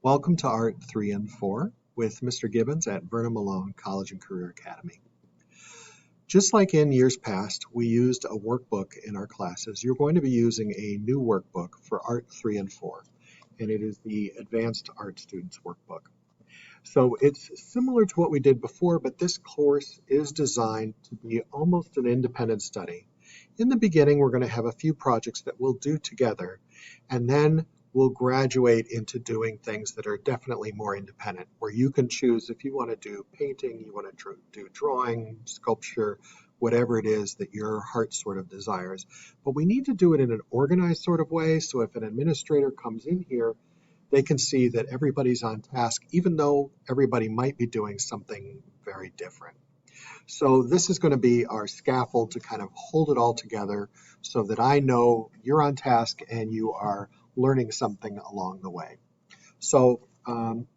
Welcome to Art 3 and 4 with Mr. Gibbons at Vernon Malone College and Career Academy. Just like in years past, we used a workbook in our classes. You're going to be using a new workbook for Art 3 and 4, and it is the Advanced Art Students Workbook. So it's similar to what we did before, but this course is designed to be almost an independent study. In the beginning, we're going to have a few projects that we'll do together, and then we'll graduate into doing things that are definitely more independent, where you can choose if you want to do painting, you want to do drawing, sculpture, whatever it is that your heart sort of desires. But we need to do it in an organized sort of way, so if an administrator comes in here, they can see that everybody's on task, even though everybody might be doing something very different. So this is going to be our scaffold to kind of hold it all together so that I know you're on task and you are learning something along the way. So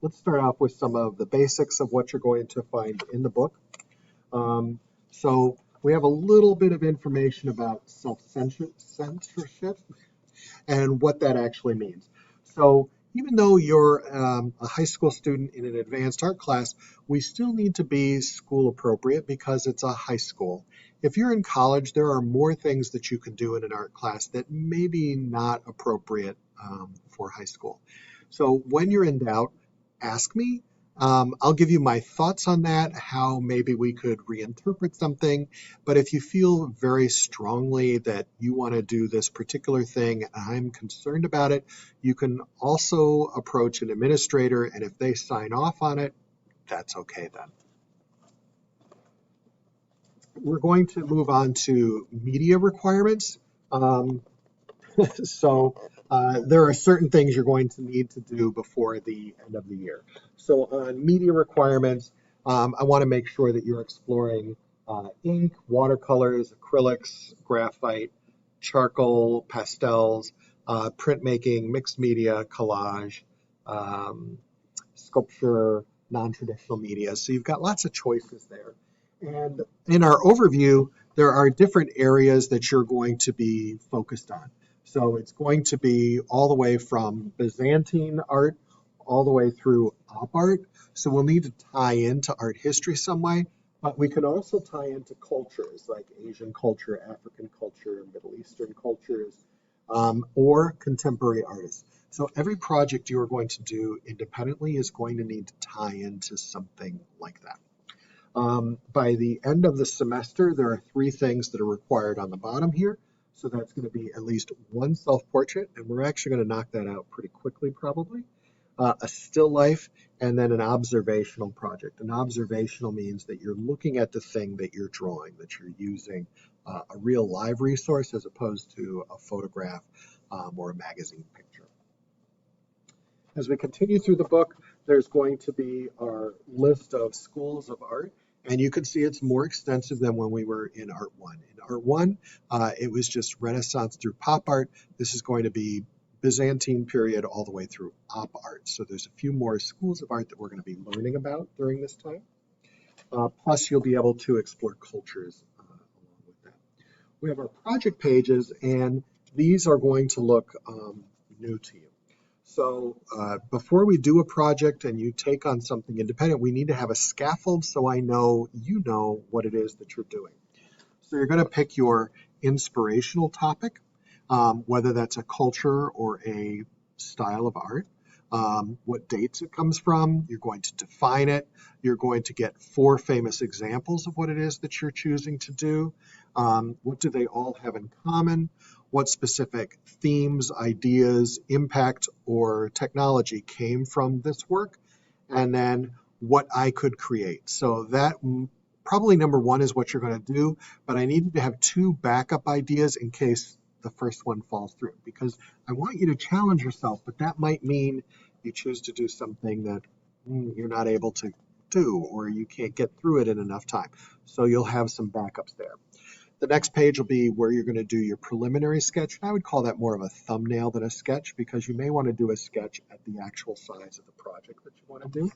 let's start off with some of the basics of what you're going to find in the book. So we have a little bit of information about self-censorship and what that actually means. So even though you're a high school student in an advanced art class, we still need to be school appropriate because it's a high school. If you're in college, there are more things that you can do in an art class that may be not appropriate for high school. So when you're in doubt, ask me. I'll give you my thoughts on that, how maybe we could reinterpret something. But if you feel very strongly that you want to do this particular thing, I'm concerned about it, you can also approach an administrator, and if they sign off on it, that's okay then. We're going to move on to media requirements. So there are certain things you're going to need to do before the end of the year. So on media requirements, I want to make sure that you're exploring ink, watercolors, acrylics, graphite, charcoal, pastels, printmaking, mixed media, collage, sculpture, non-traditional media. So you've got lots of choices there. And in our overview, there are different areas that you're going to be focused on. So it's going to be all the way from Byzantine art all the way through op art. So we'll need to tie into art history some way, but we can also tie into cultures like Asian culture, African culture, Middle Eastern cultures, or contemporary artists. So every project you are going to do independently is going to need to tie into something like that. By the end of the semester, there are 3 things that are required on the bottom here. So that's going to be at least one self-portrait, and we're actually going to knock that out pretty quickly probably. A still life, and then an observational project. An observational means that you're looking at the thing that you're drawing, that you're using a real live resource as opposed to a photograph or a magazine picture. As we continue through the book, there's going to be our list of schools of art. And you can see it's more extensive than when we were in Art 1. In Art 1, it was just Renaissance through pop art. This is going to be Byzantine period all the way through op art. So there's a few more schools of art that we're going to be learning about during this time. Plus, you'll be able to explore cultures along with that. We have our project pages, and these are going to look new to you. So before we do a project and you take on something independent, we need to have a scaffold so I know you know what it is that you're doing. So you're going to pick your inspirational topic, whether that's a culture or a style of art, what dates it comes from. You're going to define it. You're going to get 4 famous examples of what it is that you're choosing to do. What do they all have in common? What specific themes, ideas, impact, or technology came from this work, and then what I could create. So that probably number 1 is what you're going to do, but I needed to have 2 backup ideas in case the first one falls through, because I want you to challenge yourself, but that might mean you choose to do something that you're not able to do, or you can't get through it in enough time. So you'll have some backups there. The next page will be where you're going to do your preliminary sketch. I would call that more of a thumbnail than a sketch, because you may want to do a sketch at the actual size of the project that you want to do.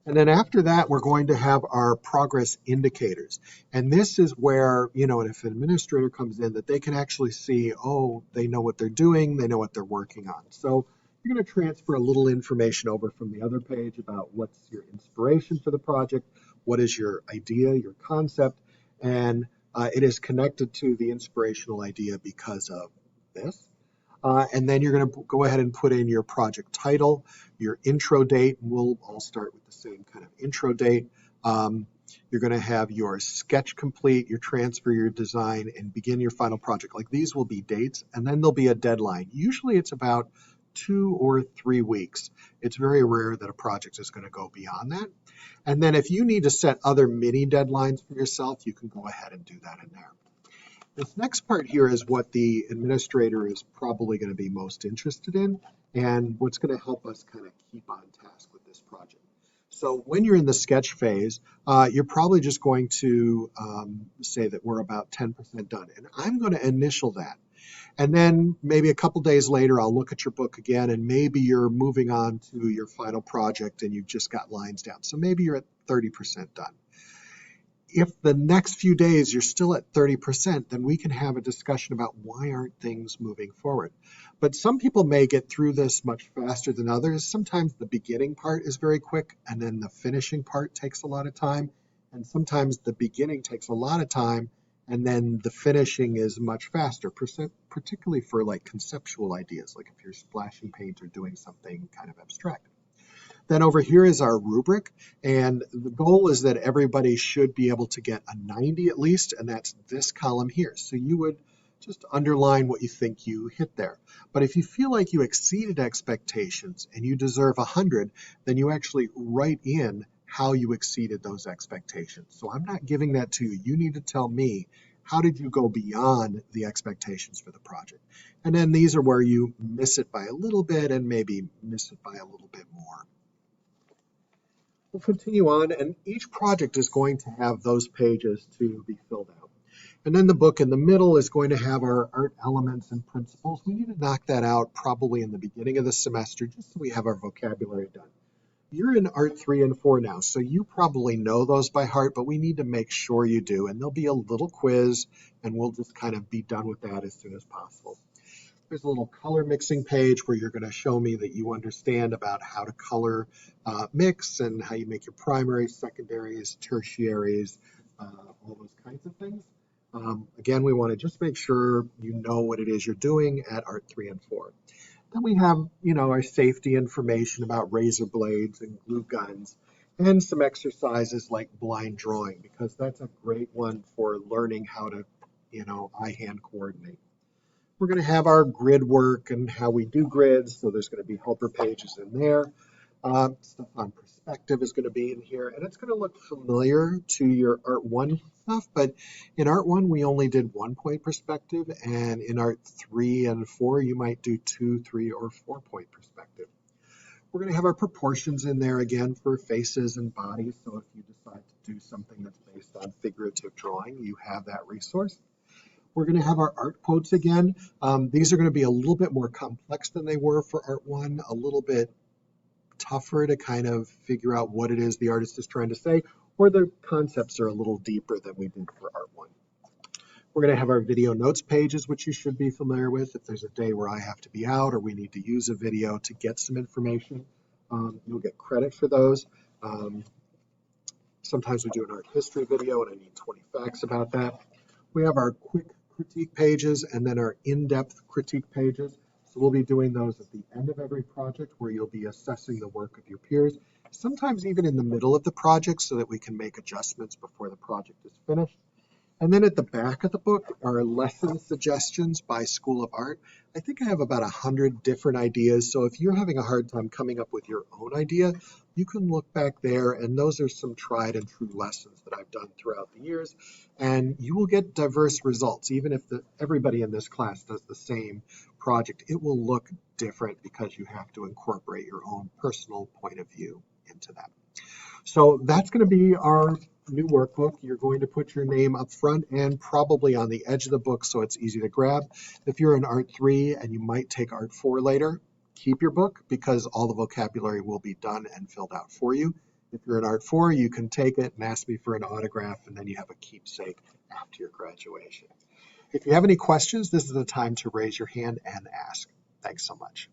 And then after that, we're going to have our progress indicators. And this is where, if an administrator comes in, that they can actually see, oh, they know what they're doing, they know what they're working on. So You're going to transfer a little information over from the other page about what's your inspiration for the project, what is your idea, your concept, and it is connected to the inspirational idea because of this. And then you're going to go ahead and put in your project title, your intro date, and we'll all start with the same kind of intro date. You're going to have your sketch complete, your transfer, your design, and begin your final project. Like these will be dates, and then there'll be a deadline. Usually it's about 2 or 3 weeks. It's very rare that a project is going to go beyond that. And then if you need to set other mini deadlines for yourself, you can go ahead and do that in there. This next part here is what the administrator is probably going to be most interested in and what's going to help us kind of keep on task with this project. So when you're in the sketch phase, you're probably just going to say that we're about 10% done. And I'm going to initial that. And then maybe a couple days later, I'll look at your book again, and maybe you're moving on to your final project and you've just got lines down. So maybe you're at 30% done. If the next few days you're still at 30%, then we can have a discussion about why aren't things moving forward. But some people may get through this much faster than others. Sometimes the beginning part is very quick, and then the finishing part takes a lot of time. And sometimes the beginning takes a lot of time, and then the finishing is much faster, particularly for like conceptual ideas, like if you're splashing paint or doing something kind of abstract. Then over here is our rubric, and the goal is that everybody should be able to get a 90 at least, and that's this column here. So you would just underline what you think you hit there. But if you feel like you exceeded expectations and you deserve 100, then you actually write in how you exceeded those expectations. So I'm not giving that to you. You need to tell me, how did you go beyond the expectations for the project? And then these are where you miss it by a little bit and maybe miss it by a little bit more. We'll continue on, and each project is going to have those pages to be filled out. And then the book in the middle is going to have our art elements and principles. We need to knock that out probably in the beginning of the semester, just so we have our vocabulary done. You're in Art 3 and 4 now, so you probably know those by heart, but we need to make sure you do. And there'll be a little quiz, and we'll just kind of be done with that as soon as possible. There's a little color mixing page where you're going to show me that you understand about how to color mix and how you make your primaries, secondaries, tertiaries, all those kinds of things. Again, we want to just make sure you know what it is you're doing at Art 3 and 4. Then we have, our safety information about razor blades and glue guns, and some exercises like blind drawing, because that's a great one for learning how to, eye-hand coordinate. We're going to have our grid work and how we do grids, so there's going to be helper pages in there. Stuff on perspective is going to be in here, and it's going to look familiar to your Art 1 stuff, but in Art 1 we only did 1-point perspective, and in Art 3 and 4 you might do 2, 3, or 4-point perspective. We're going to have our proportions in there again for faces and bodies, so if you decide to do something that's based on figurative drawing, you have that resource. We're going to have our art quotes again. These are going to be a little bit more complex than they were for Art 1, a little bit tougher to kind of figure out what it is the artist is trying to say, or the concepts are a little deeper than we did for Art 1. We're going to have our video notes pages, which you should be familiar with. If there's a day where I have to be out or we need to use a video to get some information, you'll get credit for those. Sometimes we do an art history video and I need 20 facts about that. We have our quick critique pages and then our in-depth critique pages. So we'll be doing those at the end of every project where you'll be assessing the work of your peers, sometimes even in the middle of the project so that we can make adjustments before the project is finished. And then at the back of the book are lesson suggestions by School of Art. I think I have about 100 different ideas. So if you're having a hard time coming up with your own idea, you can look back there, and those are some tried and true lessons that I've done throughout the years. And you will get diverse results. Even if everybody in this class does the same project, it will look different because you have to incorporate your own personal point of view into that. So that's going to be our new workbook. You're going to put your name up front and probably on the edge of the book so it's easy to grab. If you're in Art 3 and you might take Art 4 later, keep your book because all the vocabulary will be done and filled out for you. If you're in Art 4, you can take it and ask me for an autograph, and then you have a keepsake after your graduation. If you have any questions, this is the time to raise your hand and ask. Thanks so much.